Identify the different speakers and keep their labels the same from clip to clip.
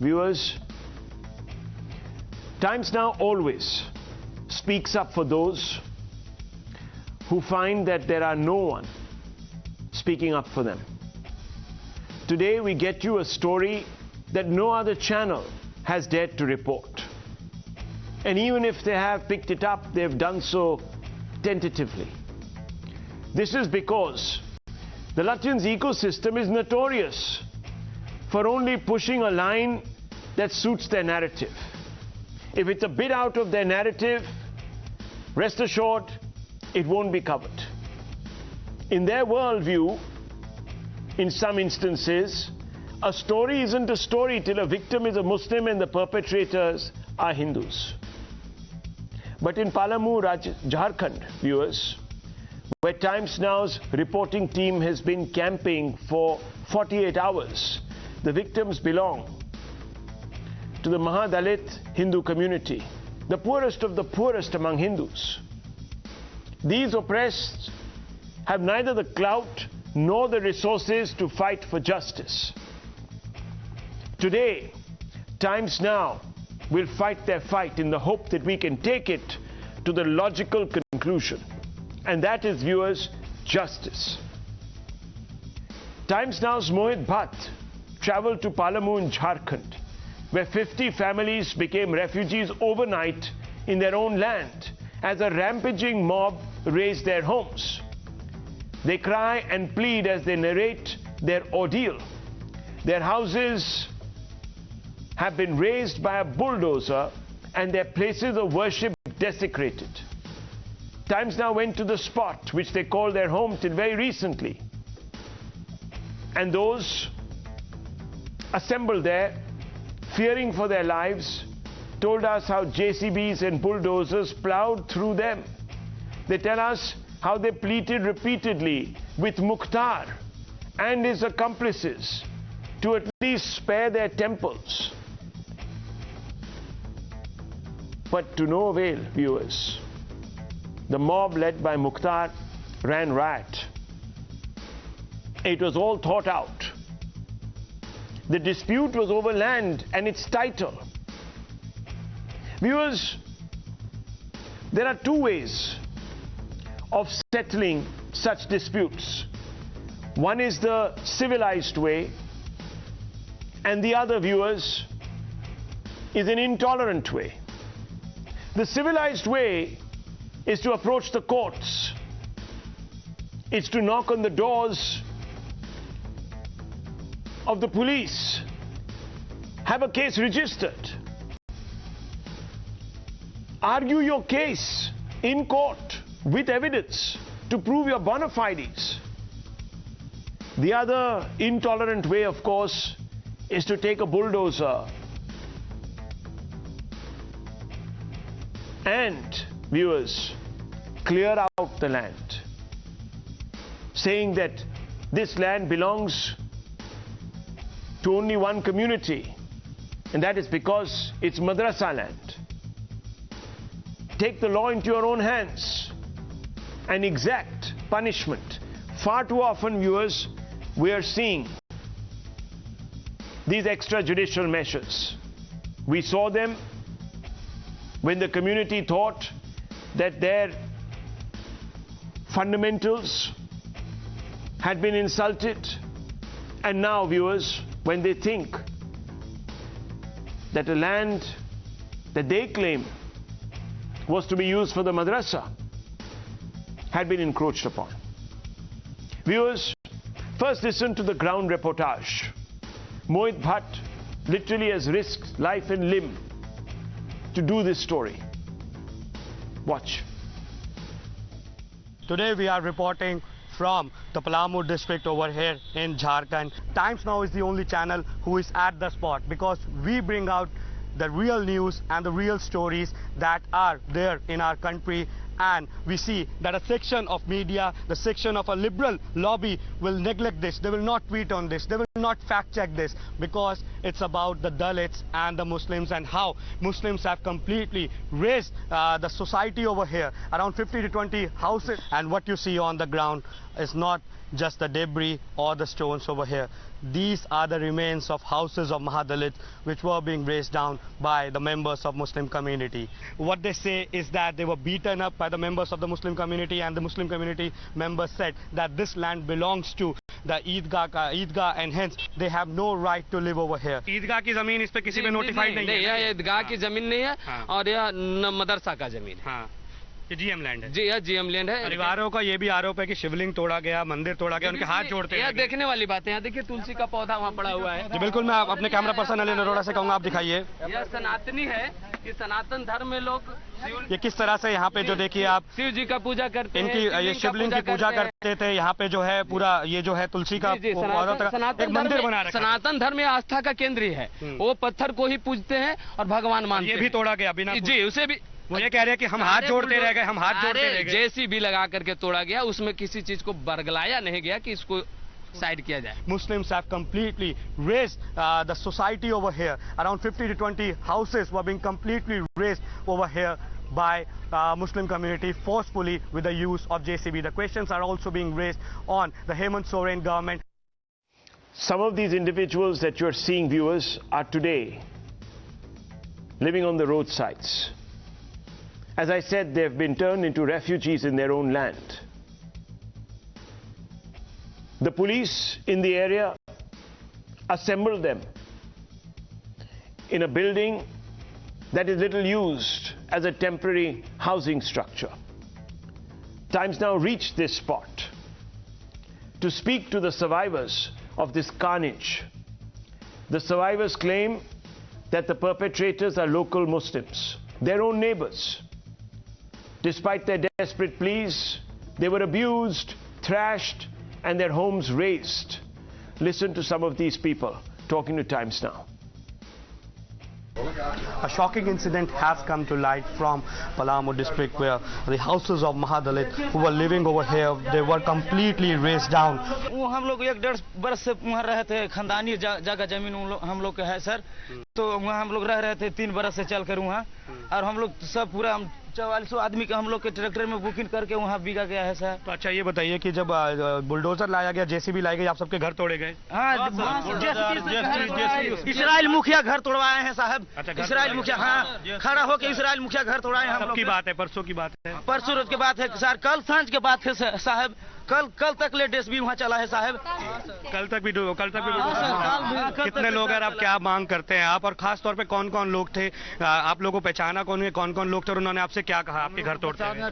Speaker 1: Viewers, Times Now always speaks up for those who find that there are no one speaking up for them. Today we get you a story that no other channel has dared to report. And even if they have picked it up, they've done so tentatively. This is because the Lutyens ecosystem is notorious for only pushing a line that suits their narrative. If it's a bit out of their narrative, rest assured, it won't be covered. In their worldview, in some instances, a story isn't a story till a victim is a Muslim and the perpetrators are Hindus. But in Palamu, Jharkhand, viewers, where Times Now's reporting team has been camping for 48 hours, the victims belong to the Dalit Hindu community, the poorest of the poorest among Hindus. These oppressed have neither the clout nor the resources to fight for justice. Today, Times Now will fight their fight in the hope that we can take it to the logical conclusion. And that is, viewers, justice. Times Now's Mohit Bhatt traveled to Palamu in Jharkhand, where 50 families became refugees overnight in their own land as a rampaging mob razed their homes. They cry and plead as they narrate their ordeal. Their houses have been razed by a bulldozer and their places of worship desecrated. Times Now went to the spot which they called their home till very recently. And those assembled there, fearing for their lives, told us how JCBs and bulldozers plowed through them. They tell us how they pleaded repeatedly with Mukhtar and his accomplices to at least spare their temples. But to no avail, viewers. The mob led by Mukhtar ran riot. It was all thought out. The dispute was over land and its title. Viewers, there are two ways of settling such disputes. One is the civilized way, and the other, viewers, is an intolerant way. The civilized way is to approach the courts. It's to knock on the doors of the police, have a case registered, argue your case in court with evidence to prove your bona fides. The other intolerant way, of course, is to take a bulldozer and, viewers, clear out the land, saying that this land belongs to only one community, and that is because it's madrasa land. Take the law into your own hands and exact punishment. Far too often, viewers, we are seeing these extrajudicial measures. We saw them when the community thought that their fundamentals had been insulted, and now, viewers, when they think that a land that they claim was to be used for the madrasa had been encroached upon. Viewers, first listen to the ground reportage. Mohit Bhatt literally has risked life and limb to do this story. Watch.
Speaker 2: Today we are reporting from the Palamu district over here in Jharkhand. Times Now is the only channel who is at the spot because we bring out the real news and the real stories that are there in our country, and we see that a section of media, the section of a liberal lobby will neglect this. They will not tweet on this. They will not fact check this because it's about the Dalits and the Muslims and how Muslims have completely raised the society over here. Around 50 to 20 houses, and what you see on the ground is not just the debris or the stones over here. These are the remains of houses of Mahadalit which were being razed down by the members of Muslim community. What they say is that they were beaten up by the members of the Muslim community, and the Muslim community members said that this land belongs to the Eidgah and hence they have no right to live over here. Eidgah की ज़मीन इस पे किसी पे notified नहीं है?
Speaker 3: यह ईदगाह की ज़मीन नहीं है और यह मदरसा का ज़मीन है।
Speaker 2: ये जीएम लैंड है?
Speaker 3: जी यह जीएम लैंड है।
Speaker 2: परिवारों का ये भी आरोप है कि शिवलिंग तोड़ा गया, मंदिर तोड़ा गया, उनके हाथ जोड़ते हैं।
Speaker 3: यह देखने वाली बात है। यहाँ देखिए तुलसी का पौधा वहाँ पड़ा हुआ है।
Speaker 2: जी बिल्कुल, मैं अपने कैमरा पर्सन अली नरोड़ा से कहूँगा आप दिखाइए।
Speaker 3: यह सनातनी है कि सनातन धर्म में लोग
Speaker 2: ये किस तरह से यहाँ पे जो देखिए आप
Speaker 3: शिव जी का पूजा करते हैं,
Speaker 2: इनकी ये शिवलिंग की पूजा करते थे। यहाँ पे जो है पूरा ये जो है तुलसी का एक मंदिर बना रखा है।
Speaker 3: सनातन धर्म आस्था का केंद्र ही है। वो पत्थर को ही पूजते हैं और भगवान मानते हैं।
Speaker 2: ये भी तोड़ा गया बिना?
Speaker 3: जी उसे भी
Speaker 2: वो ये कह रहे हैं कि हम हाथ जोड़ते रह गए, हम हाथ जोड़ते रह गए।
Speaker 3: जेसीबी लगा करके तोड़ा गया, उसमें किसी चीज को बरगलाया नहीं गया कि इसको साइड किया जाए।
Speaker 2: Muslims have completely razed the society over here. Around 50 to 20 houses were being completely razed over here by Muslim community forcefully with the use of JCB. The questions are also being raised on the Hemant Soren government.
Speaker 1: Some of these individuals that you're seeing, viewers, are today living on the roadsides. As I said, they've been turned into refugees in their own land. The police in the area assembled them in a building that is little used as a temporary housing structure. Times now reached this spot to speak to the survivors of this carnage. The survivors claim that the perpetrators are local Muslims, their own neighbors. Despite their desperate pleas, they were abused, thrashed, and their homes razed. Listen to some of these people talking to Times Now.
Speaker 2: A shocking incident has come to light from Palamu district where the houses of Mahadalit who were living over here, they were completely razed down.
Speaker 4: हम लोग 1-1.5 बरस से वहाँ रहे थे, खानदानी जगह जमीन हम लोग का है सर, तो वहाँ हम लोग रह रहे थे 3 बरस से चलकर वहाँ, और हम लोग सब पूरा 4400 आदमी का हम लोग के ट्रैक्टर में बुकिंग करके वहाँ बिका गया है सर।
Speaker 2: तो अच्छा ये बताइए कि जब बुलडोजर लाया गया, जेसीबी लाई गई, आप सबके घर तोड़े गए?
Speaker 4: हाँ, इस्राइल मुखिया घर तोड़वाए हैं साहब। इस्राइल मुखिया, हाँ, खड़ा होकर इस्राइल मुखिया घर तोड़ाए हैं हम लोग।
Speaker 2: की बात है, परसों की बात है?
Speaker 4: परसों रोज की बात है सर, कल सांझ के बात है साहब। कल तक लेटेस्ट भी वहाँ चला है साहब।
Speaker 2: कल तक भी कितने लोग हैं? आप क्या मांग करते हैं आप, और खास तौर पे कौन कौन लोग थे? आप लोगों को पहचाना कौन कौन लोग थे, और उन्होंने आपसे क्या कहा आपके घर तोड़ते हैं?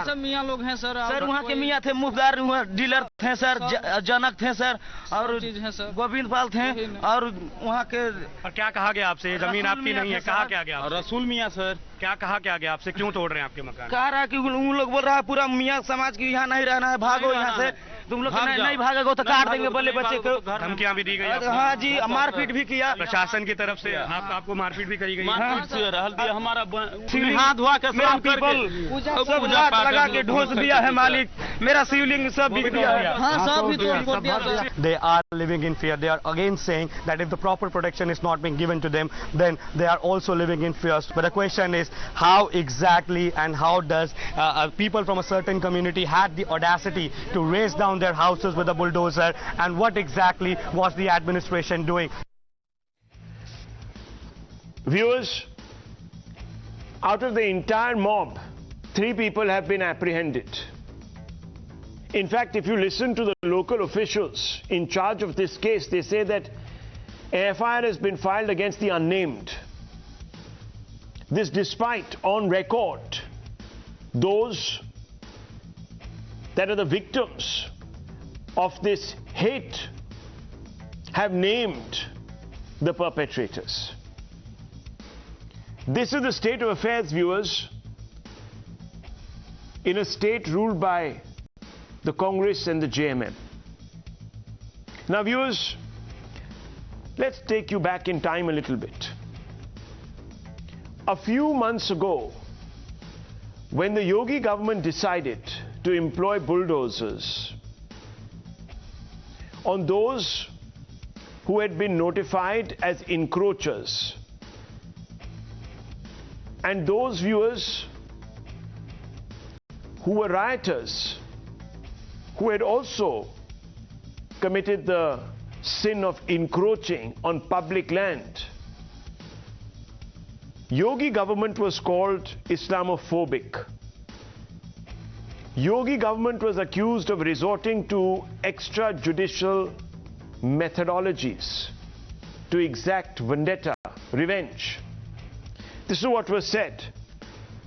Speaker 4: सब मियाँ लोग हैं सर। सर वहाँ के मियाँ थे, मुखदार डीलर थे सर, जनक थे सर, और गोविंद पाल थे, और वहाँ के।
Speaker 2: और क्या कहा गया आपसे? जमीन आपकी नहीं है, कहा क्या गया?
Speaker 4: रसूल मियाँ सर।
Speaker 2: क्या कहा क्या गया आपसे? क्यों तोड़ रहे हैं आपके मकान?
Speaker 4: कह रहा है कि उन लोग बोल रहा है पूरा मियाँ समाज की यहाँ नहीं रहना है, भागो यहाँ से, तुम लोग नहीं भागोगे तो काट देंगे बल्ले बच्चे को।
Speaker 2: धमकियां भी दी गई?
Speaker 4: हाँ जी, मारपीट भी किया
Speaker 2: प्रशासन की तरफ से। आपको मारपीट भी करी गई?
Speaker 4: हमारा हाथ धोआ के लगा के ढोस दिया है मालिक, मेरा शिवलिंग सब बिक दिया है।
Speaker 2: They are living in fear. They are again saying that if the proper protection is not being given to them, then they are also living in fear. But the question is, how exactly and how does people from a certain community had the audacity to raze down their houses with a bulldozer, and what exactly was the administration doing?
Speaker 1: Viewers, out of the entire mob, 3 people have been apprehended. In fact, if you listen to the local officials in charge of this case, they say that an FIR has been filed against the unnamed. This despite, on record, those that are the victims of this hate have named the perpetrators. This is the state of affairs, viewers, in a state ruled by the Congress and the JMM. Now, viewers, let's take you back in time a little bit. A few months ago, when the Yogi government decided to employ bulldozers on those who had been notified as encroachers, and those, viewers, who were rioters who had also committed the sin of encroaching on public land. Yogi government was called Islamophobic. Yogi government was accused of resorting to extrajudicial methodologies to exact vendetta, revenge. This is what was said.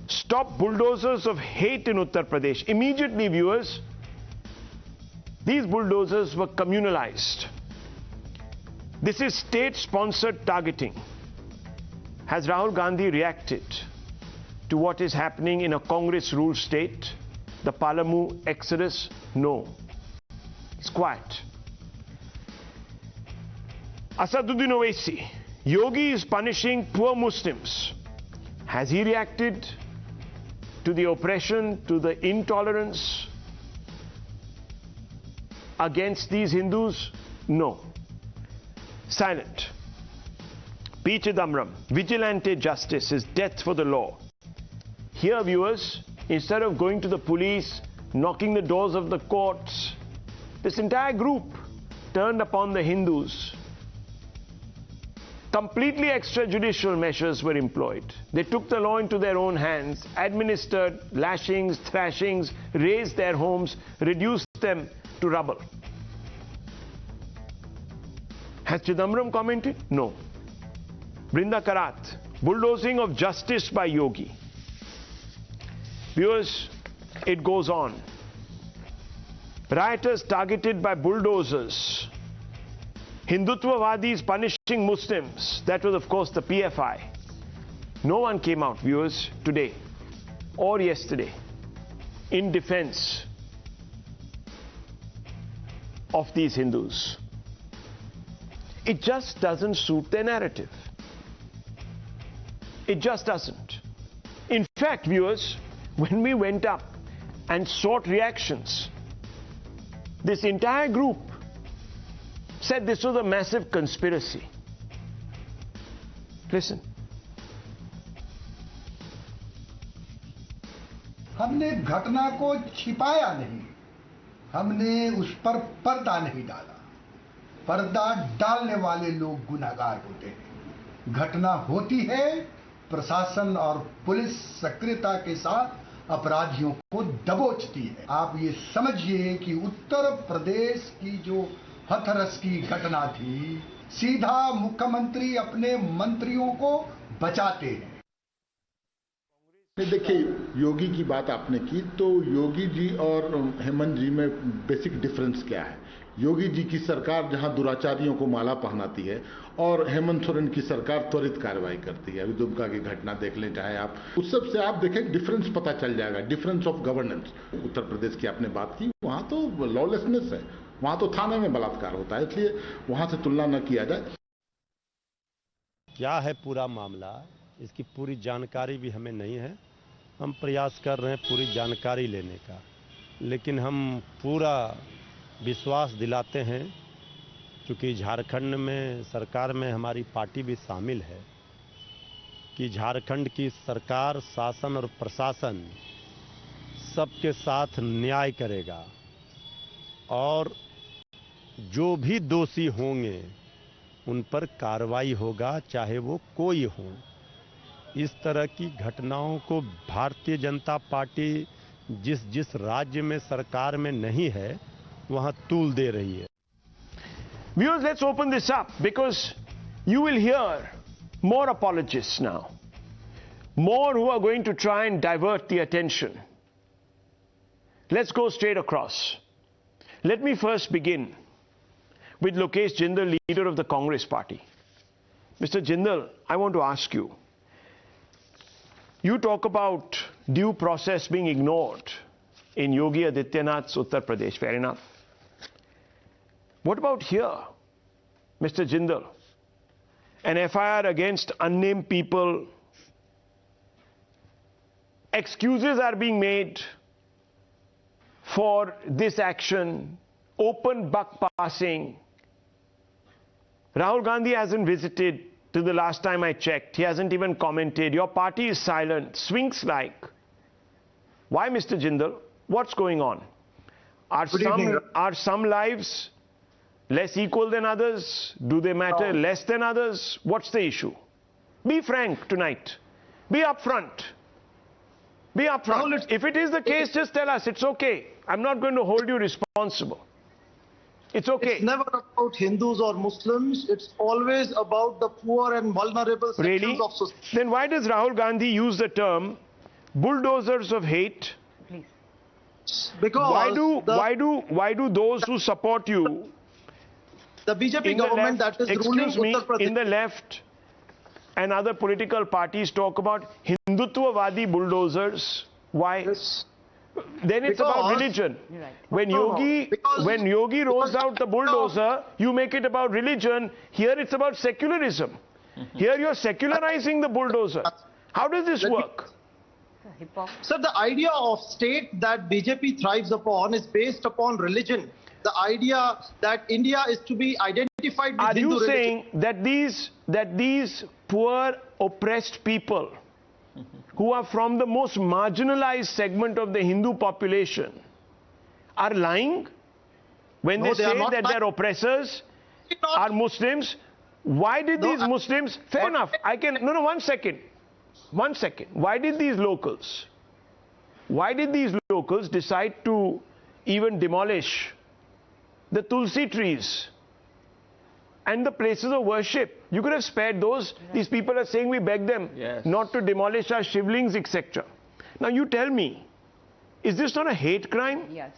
Speaker 1: Stop bulldozers of hate in Uttar Pradesh. Immediately, viewers, these bulldozers were communalized. This is state-sponsored targeting. Has Rahul Gandhi reacted to what is happening in a Congress-ruled state? The Palamu Exodus? No. It's quiet. Asaduddin Owaisi. Yogi is punishing poor Muslims. Has he reacted to the oppression, to the intolerance against these Hindus? No. Silent. P. Chidambaram, vigilante justice is death for the law. Here, viewers, instead of going to the police, knocking the doors of the courts, this entire group turned upon the Hindus. Completely extrajudicial measures were employed. They took the law into their own hands, administered lashings, thrashings, razed their homes, reduced them to rubble. Has Chidambaram commented? No. Brinda Karat, bulldozing of justice by Yogi. Viewers, it goes on. Rioters targeted by bulldozers. Hindutvavadis punishing Muslims. That was, of course, the PFI. No one came out, viewers, today or yesterday in defense of these Hindus. It just doesn't suit their narrative. It just doesn't. In fact, viewers, when we went up and sought reactions, this entire group said this was a massive conspiracy. Listen.
Speaker 5: हमने घटना को छिपाया नहीं, हमने उस पर पर्दा नहीं डाला। पर्दा डालने वाले लोग गुनहगार होते हैं। घटना होती है, प्रशासन और पुलिस सक्रियता के साथ अपराधियों को दबोचती है। आप ये समझिए कि उत्तर प्रदेश की जो हथरस की घटना थी, सीधा मुख्यमंत्री अपने मंत्रियों को बचाते हैं।
Speaker 6: देखिए, योगी की बात आपने की, तो योगी जी और हेमंत जी में बेसिक डिफरेंस क्या है? योगी जी की सरकार जहां दुराचारियों को माला पहनाती है और हेमंत सोरेन की सरकार त्वरित कार्रवाई करती है। अभी दुमका की घटना देख लें, चाहे आप उस सब से आप देखें, डिफरेंस पता चल जाएगा। Difference of governance. Uttar Pradesh की आपने बात की, वहां तो लॉलेसनेस है, वहां तो थाने में बलात्कार होता है, इसलिए वहां से तुलना न किया जाए।
Speaker 7: क्या है पूरा मामला, इसकी पूरी जानकारी भी हमें नहीं है। हम प्रयास कर रहे हैं पूरी जानकारी लेने का, लेकिन हम पूरा विश्वास दिलाते हैं, क्योंकि झारखंड में सरकार में हमारी पार्टी भी शामिल है, कि झारखंड की सरकार, शासन और प्रशासन सबके साथ न्याय करेगा और जो भी दोषी होंगे उन पर कार्रवाई होगा, चाहे वो कोई हो। इस तरह की घटनाओं को भारतीय जनता पार्टी जिस जिस राज्य में सरकार में नहीं है, वहां तूल दे रही है।
Speaker 1: Viewers, let's open this up because you will hear more apologists now. More who are going to try and divert the attention. Let's go straight across. Let me first begin with Lokesh Jindal, leader of the Congress party. Mr. Jindal, I want to ask you. You talk about due process being ignored in Yogi Adityanath's Uttar Pradesh. Fair enough. What about here, Mr. Jindal? An FIR against unnamed people. Excuses are being made for this action. Open buck passing. Rahul Gandhi hasn't visited till the last time I checked. He hasn't even commented. Your party is silent. Swings like. Why, Mr. Jindal? What's going on? Are some lives less equal than others? Do they matter less than others? What's the issue? Be frank tonight. Be upfront. Be upfront. If it is the case, just tell us. It's okay. I'm not going to hold you responsible. It's okay.
Speaker 8: It's never about Hindus or Muslims. It's always about the poor and vulnerable sections of society.
Speaker 1: Then why does Rahul Gandhi use the term bulldozers of hate?
Speaker 8: Please. Because
Speaker 1: why do those who support you,
Speaker 8: the BJP government that is ruling Uttar Pradesh,
Speaker 1: in the left and other political parties talk about Hindutvavadi bulldozers? Why?
Speaker 8: Yes.
Speaker 1: Then it's about religion.
Speaker 8: Right.
Speaker 1: When Yogi rolls out the bulldozer, you make it about religion. Here it's about secularism. Here you're secularizing the bulldozer. How does this work?
Speaker 8: Sir, the idea of state that BJP thrives upon is based upon religion. The idea that India is to be identified with Hindu religion. Are you saying
Speaker 1: that these poor, oppressed people who are from the most marginalized segment of the Hindu population are lying when they say that their oppressors are Muslims? Why did these Muslims... Fair enough. No, one second. Why did these locals decide to even demolish the tulsi trees and the places of worship? You could have spared those. These people are saying we beg them not to demolish our shivlings, etc. Now you tell me, is this not a hate crime?
Speaker 9: Yes.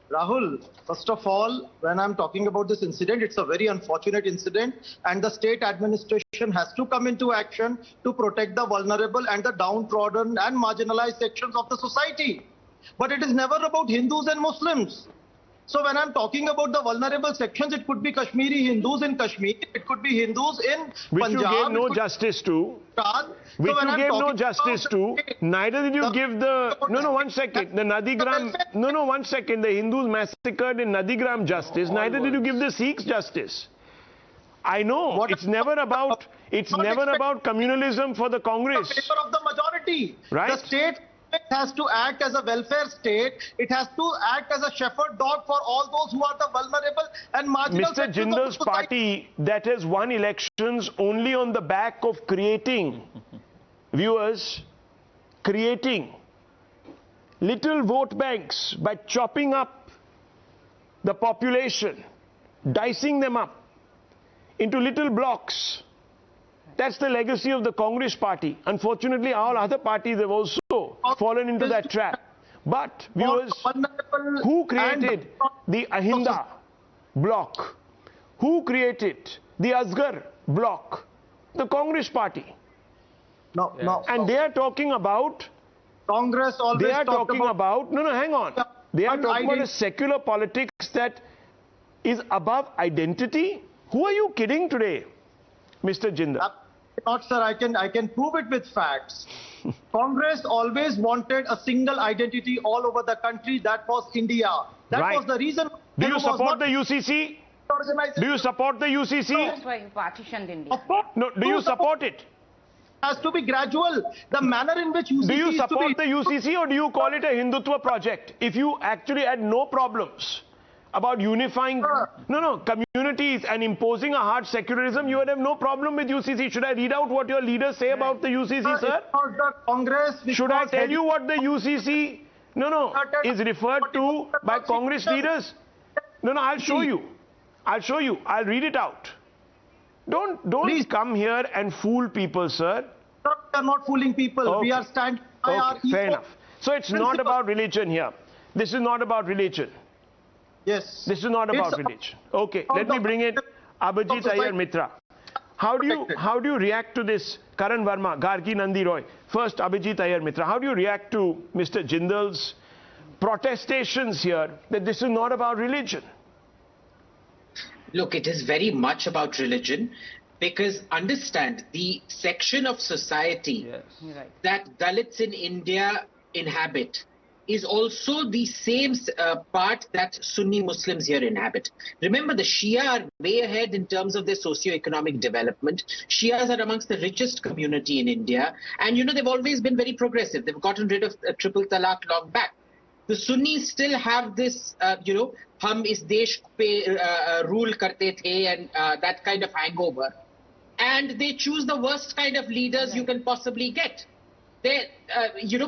Speaker 8: Rahul, first of all, when I'm talking about this incident, it's a very unfortunate incident, and the state administration has to come into action to protect the vulnerable and the downtrodden and marginalized sections of the society. But it is never about Hindus and Muslims. So when I'm talking about the vulnerable sections, it could be Kashmiri Hindus in Kashmir, it could be Hindus in
Speaker 1: Which
Speaker 8: Punjab.
Speaker 1: You gave no justice to. Which you gave no justice to. Neither did you give the... No, one second. The Nadigram... No, one second. The Hindus massacred in Nadigram justice. Neither did you give the Sikhs justice. I know. It's never about communalism for the Congress.
Speaker 8: In favor of the majority.
Speaker 1: Right?
Speaker 8: The state has to act as a welfare state. It has to act as a shepherd dog for all those who are the vulnerable and marginal.
Speaker 1: Mr. Jindal's party that has won elections only on the back of creating little vote banks by chopping up the population, dicing them up into little blocks. That's the legacy of the Congress party. Unfortunately, all other parties have also fallen into that trap. But, viewers, who created the Ahinda bloc? Who created the Asgar bloc? The Congress party. And they are talking about...
Speaker 8: Congress always
Speaker 1: They are talking about... No, hang on. They are talking about a secular politics that is above identity. Who are you kidding today, Mr. Jindal?
Speaker 8: Not, sir. I can prove it with facts. Congress always wanted a single identity all over the country. That was India. That was the reason.
Speaker 1: Do you support the UCC? Do you support the UCC?
Speaker 9: That's why you partitioned India.
Speaker 8: Of course.
Speaker 1: No. Do you support it?
Speaker 8: Has to be gradual. The manner in which UCC
Speaker 1: Do you support
Speaker 8: is to
Speaker 1: the UCC or do you call it a Hindutva project? If you actually had no problems about unifying communities and imposing a hard secularism, you would have no problem with UCC. Should I read out what your leaders say about the UCC, sir?
Speaker 8: The Congress.
Speaker 1: Should I tell you what the UCC is referred to by Congress leaders? No, I'll show you. I'll read it out. Don't Please come here and fool people, sir.
Speaker 8: We are not fooling people. Okay. We are standing by our
Speaker 1: fair enough. So it's not about religion here. This is not about religion.
Speaker 8: Yes.
Speaker 1: This is not about religion. Okay, let me bring in Abhijit Iyer Mitra. How do you react to this? Karan Verma, Gargi Nandi Roy. First, Abhijit Iyer Mitra. How do you react to Mr. Jindal's protestations here that this is not about religion?
Speaker 10: Look, it is very much about religion, because understand the section of society that Dalits in India inhabit is also the same part that Sunni Muslims here inhabit. Remember, the Shia are way ahead in terms of their socio-economic development. Shias are amongst the richest community in India. And, they've always been very progressive. They've gotten rid of triple talaq long back. The Sunnis still have this, hum is desh pe rule karte the, and that kind of hangover. And they choose the worst kind of leaders you can possibly get. They,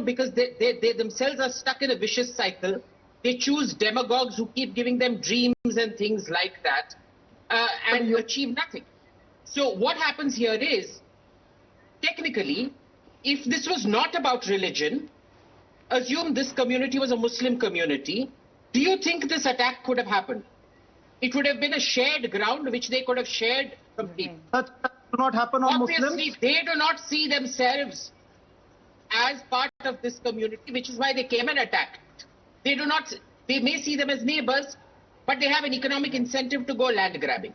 Speaker 10: because they themselves are stuck in a vicious cycle. They choose demagogues who keep giving them dreams and things like that, and achieve nothing. So what happens here is, technically, if this was not about religion, assume this community was a Muslim community, do you think this attack would have happened? It would have been a shared ground which they could have shared completely.
Speaker 8: That do not happen on
Speaker 10: Obviously,
Speaker 8: Muslims.
Speaker 10: they do not see themselves as part of this community, which is why they came and attacked. They do not. They may see them as neighbors, but they have an economic incentive to go land grabbing.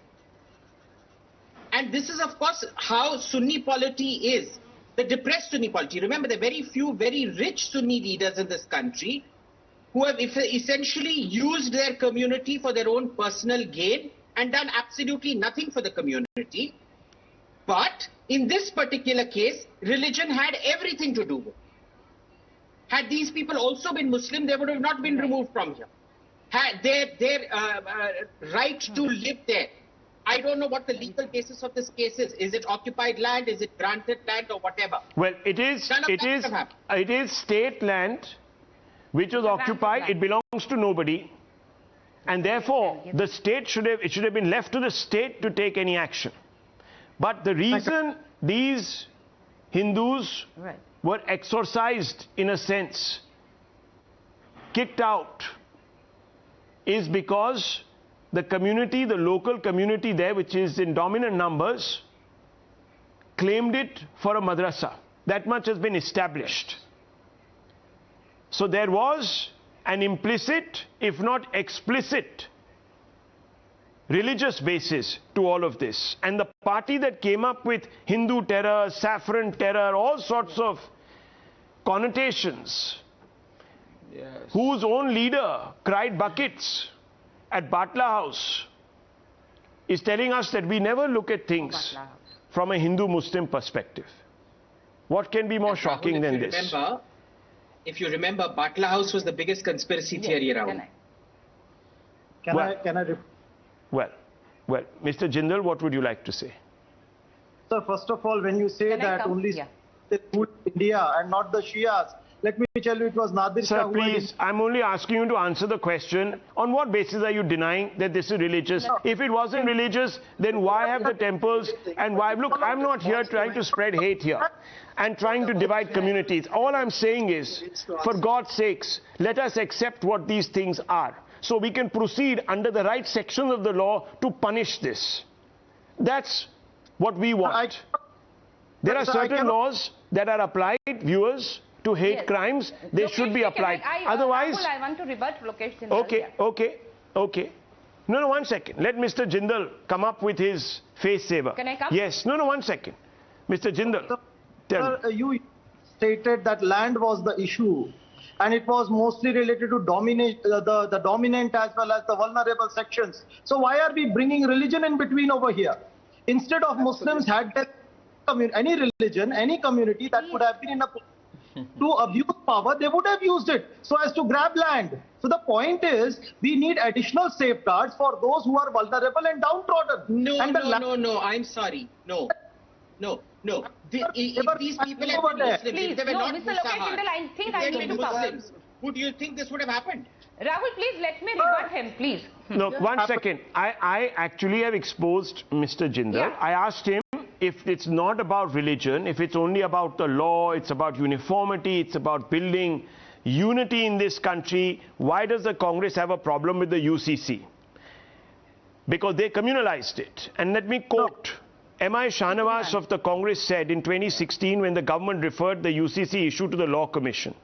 Speaker 10: And this is, of course, how Sunni polity is. The depressed Sunni polity. Remember, there are very few very rich Sunni leaders in this country who have essentially used their community for their own personal gain and done absolutely nothing for the community. But in this particular case, religion had everything to do with it. Had these people also been Muslim, they would have not been removed from here. Had their right to live there. I don't know what the legal basis of this case is. Is it occupied land? Is it granted land or whatever?
Speaker 1: Well, it is state land which was occupied. It belongs to nobody. And therefore, the state should have been left to the state to take any action. But the reason these Hindus were exorcised, in a sense, kicked out, is because the community, the local community there, which is in dominant numbers, claimed it for a madrasa. That much has been established. So there was an implicit, if not explicit, religious basis to all of this. And the party that came up with Hindu terror, saffron terror, all sorts of connotations, whose own leader cried buckets at Batla House, is telling us that we never look at things from a Hindu-Muslim perspective. What can be more shocking than this?
Speaker 10: If you remember, Batla House was the biggest conspiracy theory around.
Speaker 8: Can I
Speaker 1: Well, Mr. Jindal, what would you like to say?
Speaker 8: Sir, first of all, when you say that only they ruled India and not the Shias, let me tell you, it was Nadir Shah.
Speaker 1: Sir, please, I'm only asking you to answer the question. On what basis are you denying that this is religious? No. If it wasn't religious, then why have the temples and why? Look, I'm not here trying to spread hate here and trying to divide communities. All I'm saying is, for God's sakes, let us accept what these things are, so we can proceed under the right sections of the law to punish this. That's what we want. There are certain laws that are applied, viewers, to hate crimes. They should be applied.
Speaker 9: Otherwise, I want to rebut Lokesh Jindal.
Speaker 1: Okay. No, 1 second. Let Mr. Jindal come up with his face saver.
Speaker 9: Can I come?
Speaker 1: Yes. No, 1 second. Mr. Jindal, tell me.
Speaker 8: You stated that land was the issue, and it was mostly related to the dominant as well as the vulnerable sections. So why are we bringing religion in between over here? Instead of Muslims had any religion, any community that would have been in a to abuse power, they would have used it so as to grab land. So the point is, we need additional safeguards for those who are vulnerable and downtrodden.
Speaker 10: No, I'm sorry. No. These people have been Muslims.
Speaker 9: Please,
Speaker 10: they were not
Speaker 9: Mr. Lokesh Jindal, I think I need to
Speaker 10: Muslims. Would you think this would have happened?
Speaker 9: Rahul, please let me rebut him, please.
Speaker 1: No, 1 second. I actually have exposed Mr. Jindal.
Speaker 9: Yeah.
Speaker 1: I asked him, if it's not about religion, if it's only about the law, it's about uniformity, it's about building unity in this country, why does the Congress have a problem with the UCC? Because they communalized it. And let me quote, M.I. Shahnawaz of the Congress said in 2016, when the government referred the UCC issue to the Law Commission.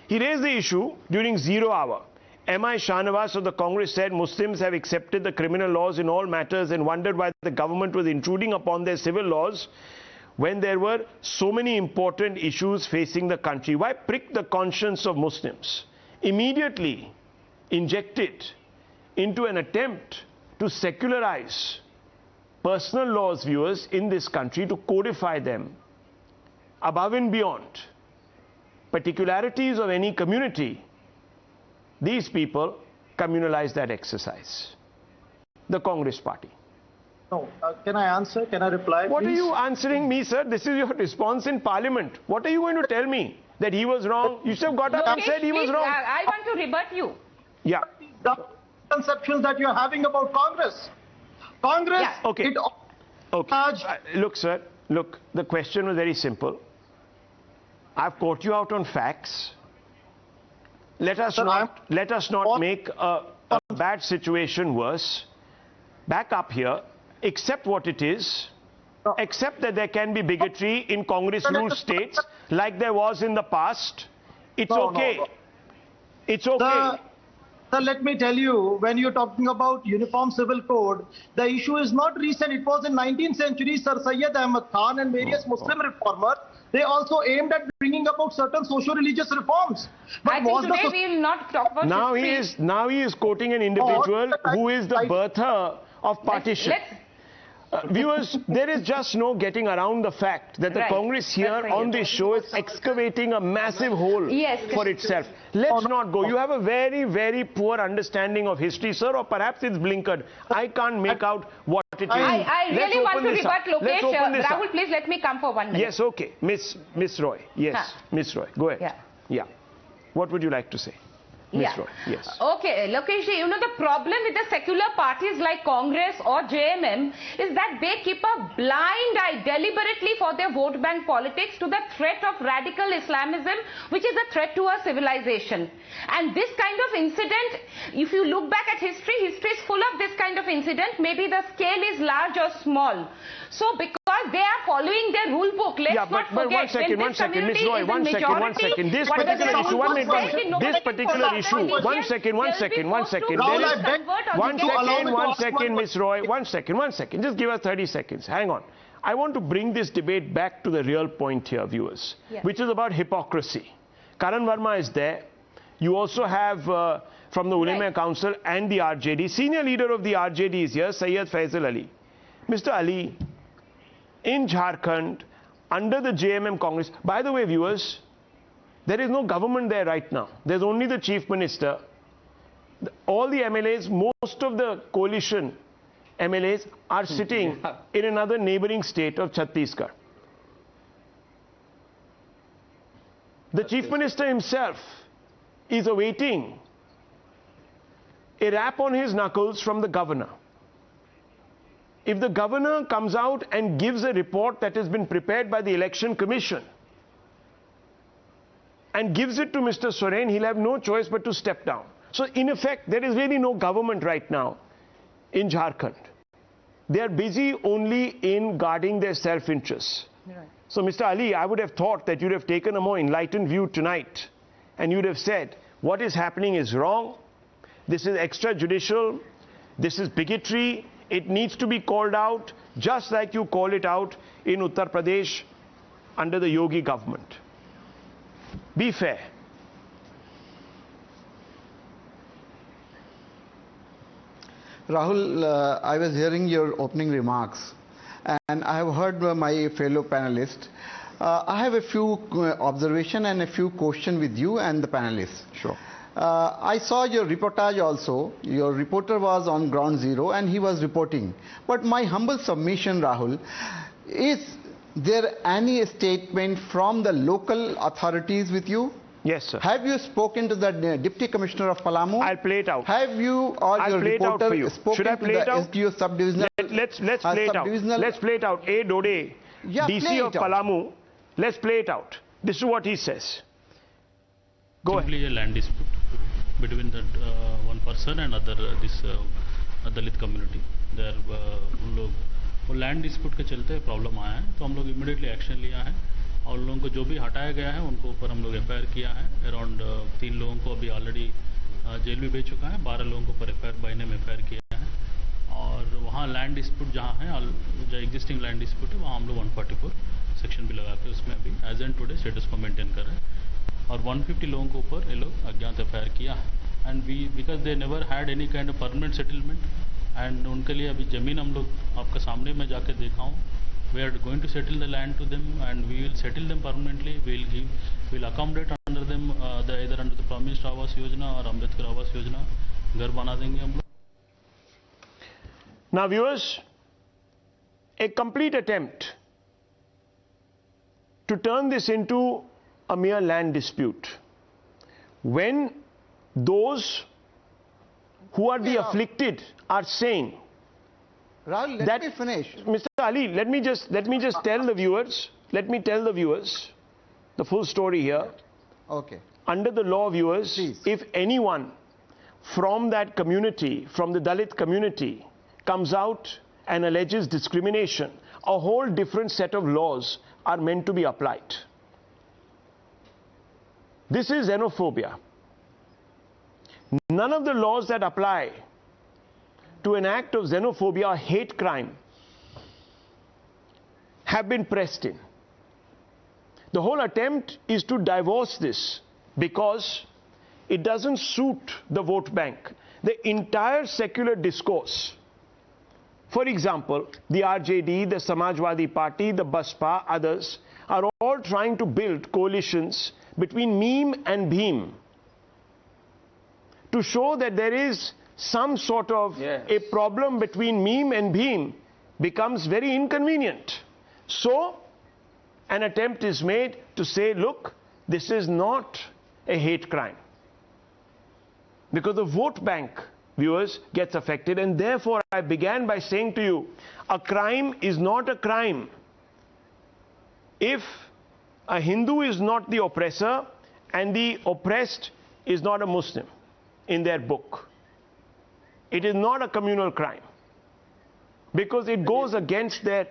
Speaker 1: He raised the issue during 0 hour. M.I. Shahnawaz of the Congress said Muslims have accepted the criminal laws in all matters and wondered why the government was intruding upon their civil laws when there were so many important issues facing the country. Why prick the conscience of Muslims? Immediately inject it into an attempt to secularize personal laws, viewers, in this country, to codify them above and beyond particularities of any community. these people communalized that exercise. The Congress party.
Speaker 8: No, can I answer? Can I reply?
Speaker 1: What
Speaker 8: please?
Speaker 1: are you answering me, sir? This is your response in Parliament. What are you going to tell me? That he was wrong? You should have got up and said he was wrong.
Speaker 9: I want to rebut you.
Speaker 1: Yeah.
Speaker 8: The conceptions that you're having about Congress. Congress,
Speaker 1: yeah. Okay. Look, sir. Look, the question was very simple. I've caught you out on facts. Let us not make a bad situation worse. Back up here. Accept what it is. Accept that there can be bigotry in Congress-ruled states like there was in the past. It's okay. It's okay.
Speaker 8: Sir, let me tell you, when you're talking about Uniform Civil Code, the issue is not recent. It was in 19th century. Sir Syed Ahmad Khan and various Muslim reformers, they also aimed at bringing about certain socio-religious reforms. But
Speaker 9: I think today we will not talk about history.
Speaker 1: Now he is quoting an individual who is the birther of partition. Viewers, there is just no getting around the fact that the Congress here on this show is excavating a massive hole for itself. Let's not go. You have a very, very poor understanding of history, sir, or perhaps it's blinkered. I can't make out what it is.
Speaker 9: I really want to rebut Lokesh. Rahul, please let me come for 1 minute.
Speaker 1: Yes, okay. Miss Roy. Yes, Miss Roy. Go ahead. Yeah. What would you like to say? Roy, yes.
Speaker 9: Okay, Lokesh, you know, the problem with the secular parties like Congress or JMM is that they keep a blind eye deliberately for their vote bank politics to the threat of radical Islamism, which is a threat to our civilization. And this kind of incident, if you look back at history is full of this kind of incident. Maybe the scale is large or small. So because they are following their rule book, let's not forget.
Speaker 1: But one second, Miss Roy, one second. This particular issue, one second, Miss Roy, one second. Just give us 30 seconds. Hang on. I want to bring this debate back to the real point here, viewers, which is about hypocrisy. Karan Verma is there. You also have from the Ulema Council and the RJD. Senior leader of the RJD is here, Syed Faisal Ali. Mr. Ali, in Jharkhand, under the JMM Congress, by the way, viewers, there is no government there right now. There's only the Chief Minister. All the MLAs, most of the coalition MLAs are sitting in another neighboring state of Chhattisgarh. The Chief Minister himself is awaiting a rap on his knuckles from the governor. If the governor comes out and gives a report that has been prepared by the Election Commission and gives it to Mr. Soren, he'll have no choice but to step down. So in effect, there is really no government right now in Jharkhand. They are busy only in guarding their self-interests. Right. So Mr. Ali, I would have thought that you'd have taken a more enlightened view tonight and you'd have said, what is happening is wrong. This is extrajudicial. This is bigotry. It needs to be called out, just like you call it out in Uttar Pradesh under the Yogi government. Be fair.
Speaker 11: Rahul, I was hearing your opening remarks and I have heard my fellow panelists. I have a few observations and a few questions with you and the panelists.
Speaker 1: Sure.
Speaker 11: I saw your reportage also. Your reporter was on ground zero and he was reporting. But my humble submission, Rahul, is there any statement from the local authorities with you?
Speaker 1: Yes, sir.
Speaker 11: Have you spoken to the Deputy Commissioner of Palamu?
Speaker 1: I'll play it out.
Speaker 11: Have you or your reporter spoken to the SDO subdivisional?
Speaker 1: Let's play it out. Let's play it out. A. Dode, DC of Palamu. Let's play it out. This is what he says. Go ahead.
Speaker 12: Simply a land dispute between that one person and other this Dalit community. There उन लोग वो land dispute के चलते problem आया है, तो हम लोग इमीडिएटली एक्शन लिया है और उन लोगों को जो भी हटाया गया है उनको ऊपर हम लोग एफआईआर किया है. अराउंड 3 लोगों को अभी ऑलरेडी जेल भी भेज चुका है, 12 लोगों को पर एफआईआर बाइने में एफआईआर किया है. और वहाँ लैंड डिस्प्यूट जहाँ है, जो एग्जिस्टिंग लैंड डिस्प्यूट है, वहाँ हम लोग 144 सेक्शन भी लगा के उसमें अभी एज एंड टुडे स्टेटस को मेंटेन कर रहे हैं. और 150 लोगों के ऊपर ये लोग अज्ञात एफआईआर किया है. And we because they never had any kind of permanent settlement and उनके लिए अभी ज़मीन हम लोग आपके सामने मैं जाके देखा हूँ We are going to settle the land to them, and we will settle them permanently. We will accommodate under them either under the promised Awas Yojana or Ambedkar Awas Yojana. घर बना देंगे हम लोग.
Speaker 1: Now viewers, a complete attempt to turn this into a mere land dispute, when those who are the afflicted are saying,
Speaker 11: Rahul, let me finish.
Speaker 1: Mr. Ali, let me just tell the viewers, the full story here.
Speaker 11: Okay.
Speaker 1: Under the law, viewers,
Speaker 11: please,
Speaker 1: if anyone from that community, from the Dalit community, comes out and alleges discrimination, a whole different set of laws are meant to be applied. This is xenophobia. None of the laws that apply to an act of xenophobia or hate crime have been pressed in. The whole attempt is to divorce this because it doesn't suit the vote bank. The entire secular discourse, for example, the RJD, the Samajwadi Party, the Baspa, others, are all trying to build coalitions between meme and bheem to show that there is some sort of a problem between meme and bheem becomes very inconvenient. So, an attempt is made to say, look, this is not a hate crime. Because the vote bank, viewers, gets affected, and therefore I began by saying to you, a crime is not a crime if a Hindu is not the oppressor and the oppressed is not a Muslim in their book. It is not a communal crime because it goes against their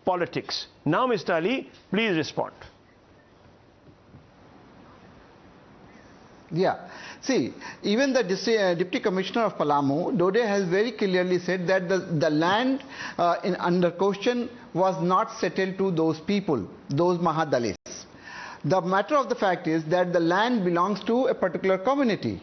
Speaker 1: politics. Now, Mr. Ali, please respond.
Speaker 11: Yeah. See, even the Deputy Commissioner of Palamu, Dode, has very clearly said that the land under question was not settled to those people, those Mahadalits. The matter of the fact is that the land belongs to a particular community.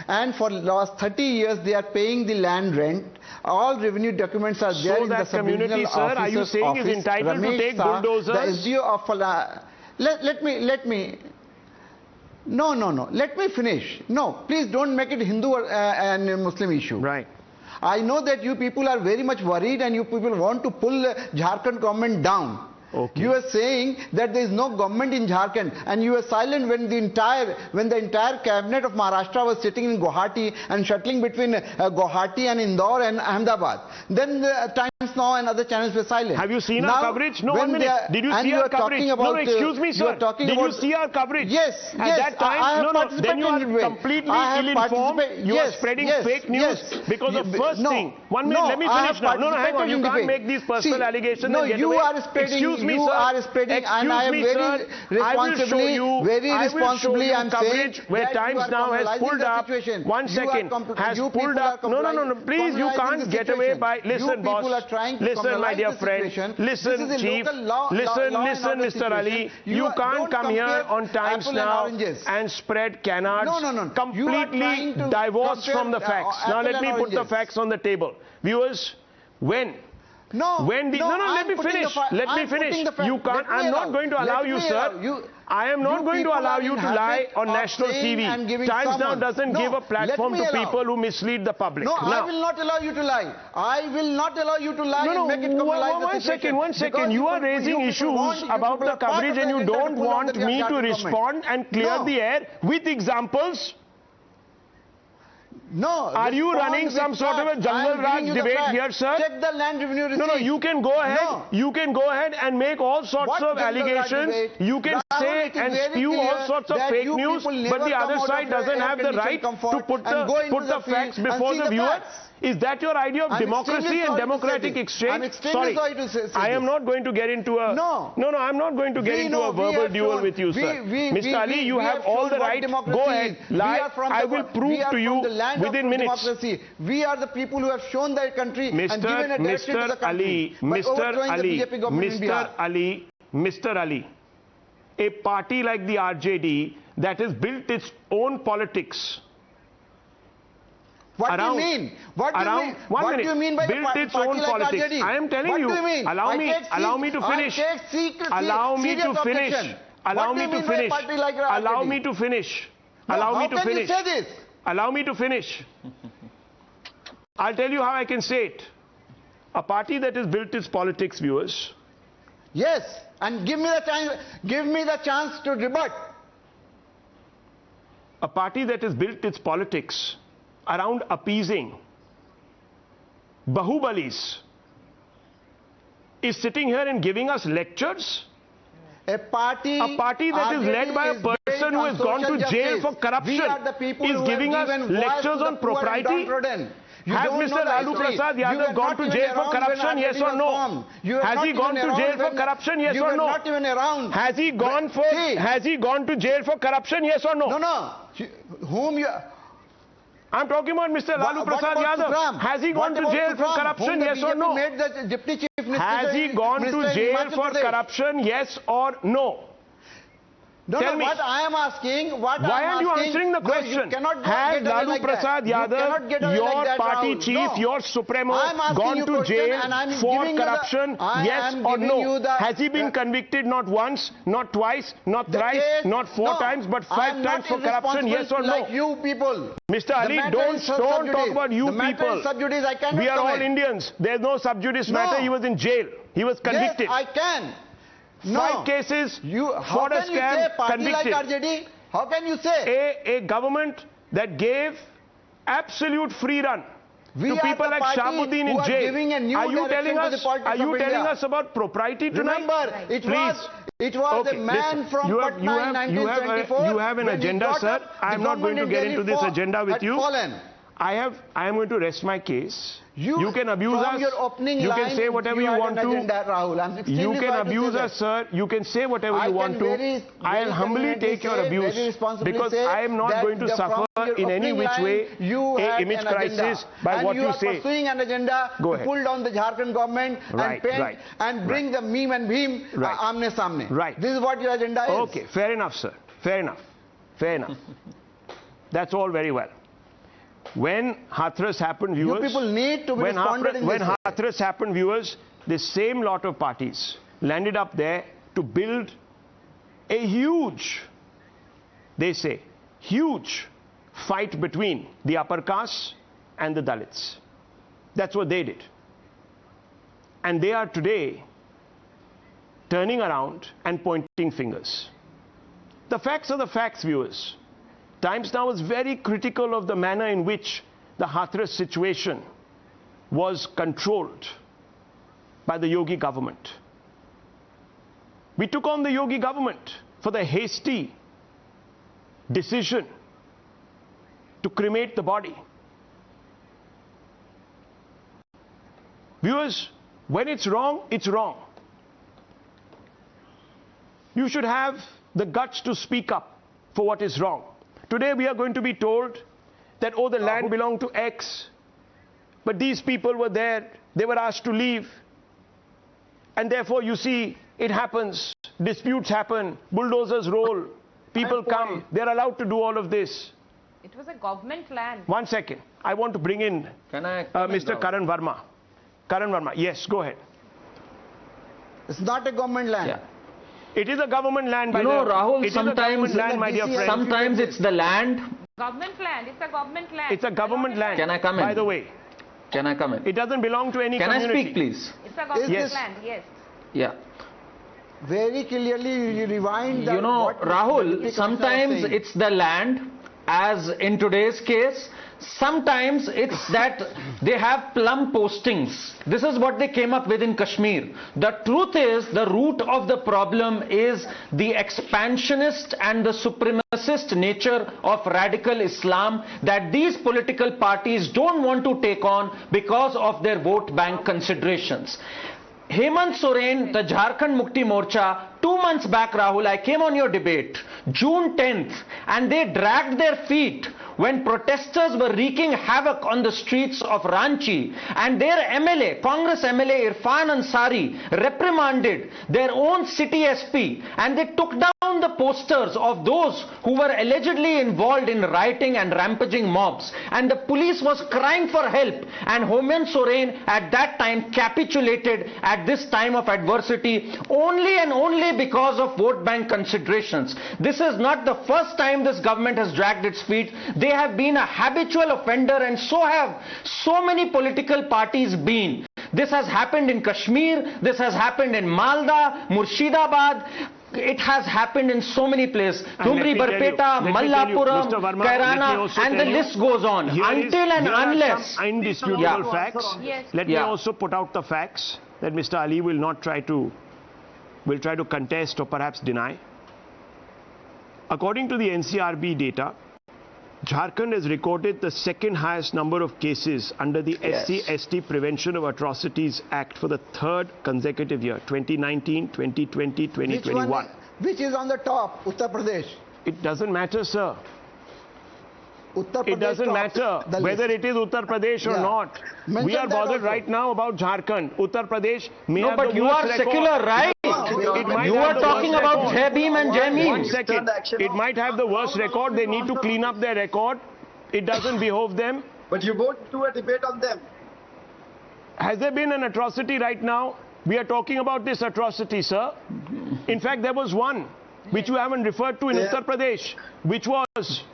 Speaker 11: And for the last 30 years, they are paying the land rent. All revenue documents are there in the
Speaker 1: community, sir, are you saying
Speaker 11: office.
Speaker 1: Is entitled
Speaker 11: Ramesh
Speaker 1: to take
Speaker 11: Shah,
Speaker 1: bulldozers?
Speaker 11: The SDO of let me. No. Let me finish. No, please don't make it Hindu and Muslim issue.
Speaker 1: Right.
Speaker 11: I know that you people are very much worried and you people want to pull Jharkhand government down. Okay. You are saying that there is no government in Jharkhand, and you were silent when the entire cabinet of Maharashtra was sitting in Guwahati and shuttling between Guwahati and Indore and Ahmedabad. Then Times Now and other channels were silent.
Speaker 1: Have you seen our coverage? No, 1 minute. Did you see our coverage? No, excuse me, sir. Did you see our coverage?
Speaker 11: Yes.
Speaker 1: At that time, then you are completely ill-informed. You are spreading fake news because the first thing. 1 minute, let me finish now. No, hang on. You can't make these personal allegations.
Speaker 11: No, you are spreading. You are spreading, and I am very responsibly, I'm saying
Speaker 1: where Times Now has pulled up. 1 second, has pulled up. No, please, you can't get away by. Listen, boss. Listen, my dear friend. Listen, chief. Listen, Mr. Ali. You can't come here on Times Now and spread canards. Completely divorced from the facts. Now let me put the facts on the table. Viewers, let me finish. You can't. I'm not going to allow you, sir. I am not going to allow you to lie on national TV. Times Now doesn't give a platform to people who mislead the public.
Speaker 11: No, I will not allow you to lie. I will not allow you to lie and make it come alive.
Speaker 1: One second. You are raising issues about the coverage and you don't want me to respond and clear the air with examples.
Speaker 11: No.
Speaker 1: Are you running some sort of a Jungle Raj debate here, sir?
Speaker 11: Check the land revenue receipt.
Speaker 1: No, you can go ahead. No. You can go ahead and make all sorts of allegations. You can say and spew all sorts of fake news, but the other side doesn't have the right to put the facts before the viewers. Is that your idea of democracy and democratic exchange? Sorry, I am not going to get into a... No, I'm not going to get into a verbal duel with you, sir. Mr. Ali, you have all the right. Go ahead, lie. I will prove to you within minutes.
Speaker 11: We are the people who have shown their country and given a direction to the country.
Speaker 1: Mr. Ali, a party like the RJD that has built its own politics
Speaker 11: What do you mean? What do you mean? What do you mean by
Speaker 1: built its own politics? I am telling you.
Speaker 11: What do you mean?
Speaker 1: Allow me to finish. Allow me to finish. Allow me to finish. Allow me to finish. Allow me to finish.
Speaker 11: How can you say this?
Speaker 1: Allow me to finish. I'll tell you how I can say it. A party that has built its politics, viewers.
Speaker 11: Yes, and give me the chance. Give me the chance to rebut.
Speaker 1: A party that has built its politics around appeasing Bahubalis is sitting here and giving us lectures.
Speaker 11: A party
Speaker 1: that is led by a person who has gone to jail for corruption is giving us lectures on propriety. Has Mr. Lalu Prasad Yadav gone to jail for corruption, yes or no? Has he gone to jail for corruption, yes or no?
Speaker 11: Not even around.
Speaker 1: Has he gone to jail for corruption, yes or no?
Speaker 11: No. Whom you...
Speaker 1: I'm talking about Mr. Lalu Prasad Yadav. Has he gone to jail for corruption, yes or no? Has he gone to jail for corruption, yes or no?
Speaker 11: Tell me. What I am asking,
Speaker 1: why are you answering the question? Has Lalu Prasad Yadav, your party chief, your supremo, gone to jail for corruption, yes or no? Has he been convicted not once, not twice, not thrice, not 4 times, but 5 times for corruption, yes or no?
Speaker 11: You people.
Speaker 1: Mr. Ali, don't talk about you people. We are all Indians. There's no sub judice matter. He was in jail. He was convicted.
Speaker 11: Yes, I can.
Speaker 1: 5 cases for a scam, convicted.
Speaker 11: Like RJD? How can you say?
Speaker 1: A government that gave absolute free run to people like Shahabuddin in jail. Are you telling us about propriety tonight?
Speaker 11: Remember, it was a man from Patna in 1924.
Speaker 1: You have an agenda, sir. I am not going to get into this agenda with you. I am going to rest my case. You can abuse us. You can say whatever you want to. You can abuse us, sir. You can say whatever you want to. I will humbly take your abuse because I am not going to suffer in any which way an image crisis by what you say.
Speaker 11: You are pursuing an agenda to pull down the Jharkhand government and bring the meme and beam amne samne.
Speaker 1: Right.
Speaker 11: This is what your agenda is.
Speaker 1: Okay, fair enough, sir. Fair enough. Fair enough. That's all very well. When Hathras happened, viewers,
Speaker 11: you people need to be responded in this way.
Speaker 1: When Hathras happened, viewers, the same lot of parties landed up there to build a huge, they say, huge fight between the upper caste and the Dalits. That's what they did. And they are today turning around and pointing fingers. The facts are the facts, viewers. Times Now is very critical of the manner in which the Hathras situation was controlled by the Yogi government. We took on the Yogi government for the hasty decision to cremate the body. Viewers, when it's wrong, it's wrong. You should have the guts to speak up for what is wrong. Today we are going to be told that, oh, the land belonged to X, but these people were there, they were asked to leave, and therefore you see, it happens, disputes happen, bulldozers roll, people come, they're allowed to do all of this.
Speaker 9: It was a government land.
Speaker 1: 1 second, I want to bring in Mr. Karan Verma. Karan Verma, yes, go ahead.
Speaker 11: It's not a government land.
Speaker 13: Yeah.
Speaker 1: It is a government land,
Speaker 13: Rahul,
Speaker 1: sometimes
Speaker 13: it's the land.
Speaker 9: Government land. It's a government land.
Speaker 1: It's a government land.
Speaker 13: Can I come in?
Speaker 1: By the way.
Speaker 13: Can I come in?
Speaker 1: It doesn't belong to any community.
Speaker 13: Can I speak, please?
Speaker 9: It's a government land, yes.
Speaker 13: Yeah.
Speaker 11: Very clearly you rewind that.
Speaker 13: Rahul, sometimes it's the land, as in today's case. Sometimes it's that they have plum postings. This is what they came up with in Kashmir. The truth is, the root of the problem is the expansionist and the supremacist nature of radical Islam that these political parties don't want to take on because of their vote bank considerations. Hemant Soren, the Jharkhand Mukti Morcha, 2 months back, Rahul, I came on your debate, June 10th, and they dragged their feet when protesters were wreaking havoc on the streets of Ranchi, and their MLA, Congress MLA Irfan Ansari, reprimanded their own city SP, and they took down the posters of those who were allegedly involved in rioting and rampaging mobs, and the police was crying for help, and Hemant Soren at that time capitulated at this time of adversity only and only because of vote bank considerations. This is not the first time this government has dragged its feet. They have been a habitual offender, and so have so many political parties been. This has happened in Kashmir, this has happened in Malda, Murshidabad. It has happened in so many places. Dhumri, Barpeta, Mallapuram, Kairana, and the list goes on. Until and unless.
Speaker 1: Some indisputable facts. Let me also put out the facts that Mr. Ali will not try to contest or perhaps deny. According to the NCRB data, Jharkhand has recorded the second highest number of cases under the SC/ST Prevention of Atrocities Act for the third consecutive year, 2019, 2020, 2021.
Speaker 11: Which is on the top? Uttar Pradesh.
Speaker 1: It doesn't matter, sir.
Speaker 11: Uttar Pradesh
Speaker 1: it doesn't matter whether it is Uttar Pradesh or not. We are bothered right now about Jharkhand. Uttar Pradesh may have
Speaker 13: but you are secular, right? You are talking about Jai Bhim and Jai Meme.
Speaker 1: 1 second. It might have the worst record. They need to clean up their record. It doesn't behove them.
Speaker 8: But you won't do a debate on them.
Speaker 1: Has there been an atrocity right now? We are talking about this atrocity, sir. In fact, there was one which you haven't referred to in Uttar Pradesh, which was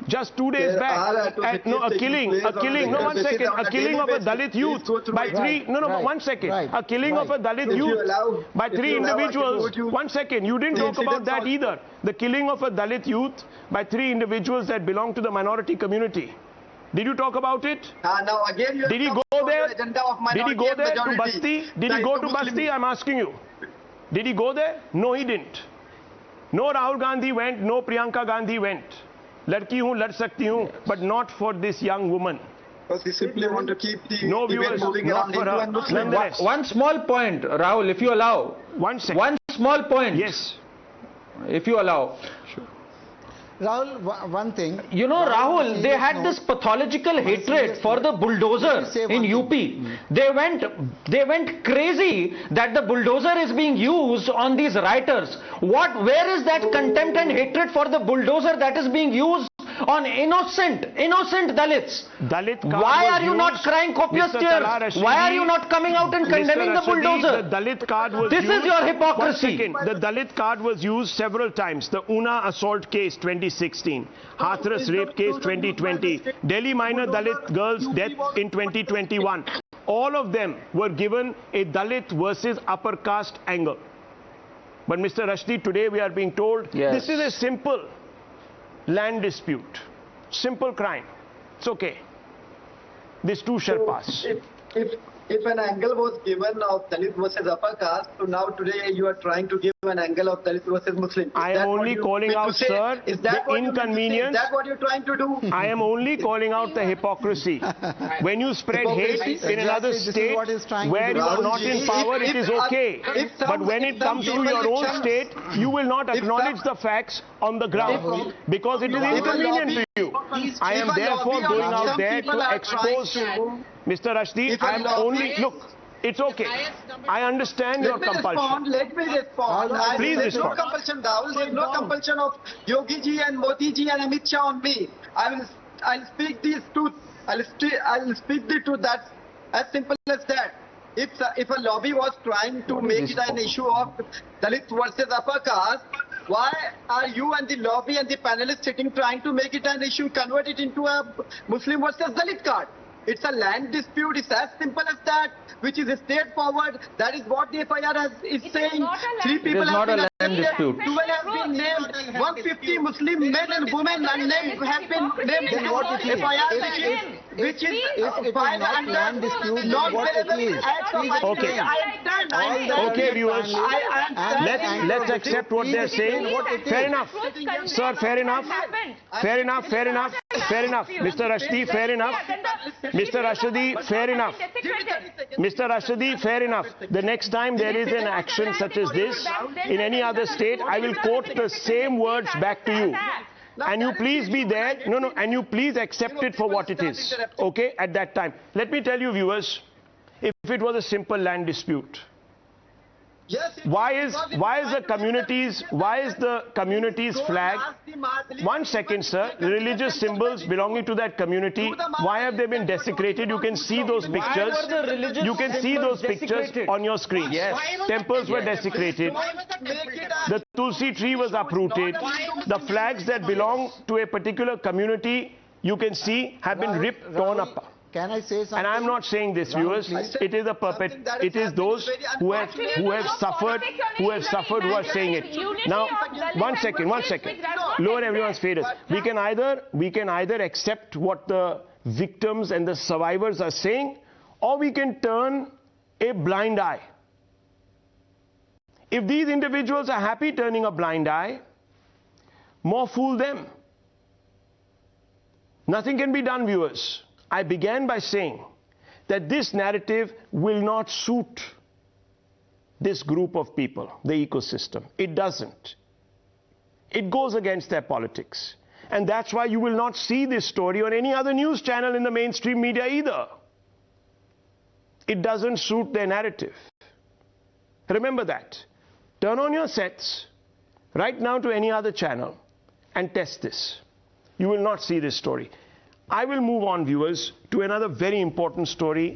Speaker 1: just 2 days back. A killing of a Dalit youth by three. One second. A killing of a Dalit youth by three individuals. 1 second. You didn't talk about that either. The killing of a Dalit youth by 3 individuals that belong to the minority community. Did you talk about it?
Speaker 8: Now again,
Speaker 1: did he go there? Did he go there to Basti? Did he go to Basti? I'm asking you. Did he go there? No, he didn't. No Rahul Gandhi went. No Priyanka Gandhi went. Ladki hu, lad sakti hu, but not for this young woman.
Speaker 8: Because we simply want to keep the
Speaker 1: viewers, not for her. Nonetheless.
Speaker 13: One small point, Rahul, if you allow.
Speaker 1: 1 second.
Speaker 13: One small point.
Speaker 1: Yes.
Speaker 13: If you allow.
Speaker 11: Sure. Rahul, one thing.
Speaker 13: You know, Rahul, they had this pathological hatred for the bulldozers in UP. They went crazy that the bulldozer is being used on these rioters. Where is that contempt and hatred for the bulldozer that is being used on innocent Dalits? Why are you not crying copious tears? Why are you not coming out and condemning the bulldozer?
Speaker 1: The Dalit card was
Speaker 13: used. This is your hypocrisy.
Speaker 1: 1 second. The Dalit card was used several times. The Una assault case 2016, Hathras rape case 2020, Delhi minor Dalit girl's death in 2021. All of them were given a Dalit versus upper caste angle. But Mr. Rushdie, today we are being told this is a simple land dispute, simple crime. It's okay. This too shall pass.
Speaker 8: If an angle was given of Dalit versus upper caste, so now today you are trying to give an angle of Dalit versus Muslim.
Speaker 1: I am only calling out, sir, the inconvenience.
Speaker 8: Is that what you're trying to do?
Speaker 1: I am only calling out the hypocrisy. When you spread hate in another state where you are not in power, it is okay. But when it comes to your own state, you will not acknowledge the facts on the ground because it is inconvenient to you. I am therefore going out there to expose Mr. Rushdie. I am only, look, it's okay. I understand your compulsion.
Speaker 8: Let me respond.
Speaker 1: Please
Speaker 8: There's
Speaker 1: respond.
Speaker 8: No compulsion, Rahul. There's no compulsion of Yogi ji and Modi ji and Amit Shah on me. I'll speak these truths. I'll speak the truth. That's as simple as that. If a lobby was trying to make it an issue of Dalit versus upper caste, why are you and the lobby and the panelists sitting trying to make it an issue, convert it into a Muslim versus Dalit card? It's a land dispute. It's as simple as that, which is straightforward. That is what the FIR is saying. 3 people have been arrested, 12 have been named, 150 Muslim men and women unnamed have been named.
Speaker 11: Then what it is?
Speaker 8: FIR which is filed under
Speaker 11: land dispute,
Speaker 8: not
Speaker 11: what it is?
Speaker 1: Okay. Okay, viewers. Let's accept what they're saying. Fair enough. Sir, fair enough. Fair enough. Mr. Rushdie, fair enough. Mr. Rushdie, fair enough. Mr. Rushdie, fair enough. The next time there is an action such as this in any other state, I will quote the same words back to you. And you please be there. And you please accept it for what it is. Okay, at that time. Let me tell you, viewers, if it was a simple land dispute, Why is the community's flag? 1 second, sir. Religious symbols belonging to that community, why have they been desecrated? You can see those pictures. You can see those pictures on your screen. Yes. Temples were desecrated. The Tulsi tree was uprooted. The flags that belong to a particular community, you can see, have been ripped, torn apart.
Speaker 11: Can I say something?
Speaker 1: And I'm not saying this, viewers. It is a it is those who have suffered who are saying it. Now, 1 second. Lower everyone's faces. We can either accept what the victims and the survivors are saying, or we can turn a blind eye. If these individuals are happy turning a blind eye, more fool them. Nothing can be done, viewers. I began by saying that this narrative will not suit this group of people, the ecosystem. It doesn't. It goes against their politics. And that's why you will not see this story on any other news channel in the mainstream media either. It doesn't suit their narrative. Remember that. Turn on your sets right now to any other channel and test this. You will not see this story. I will move on, viewers, to another very important story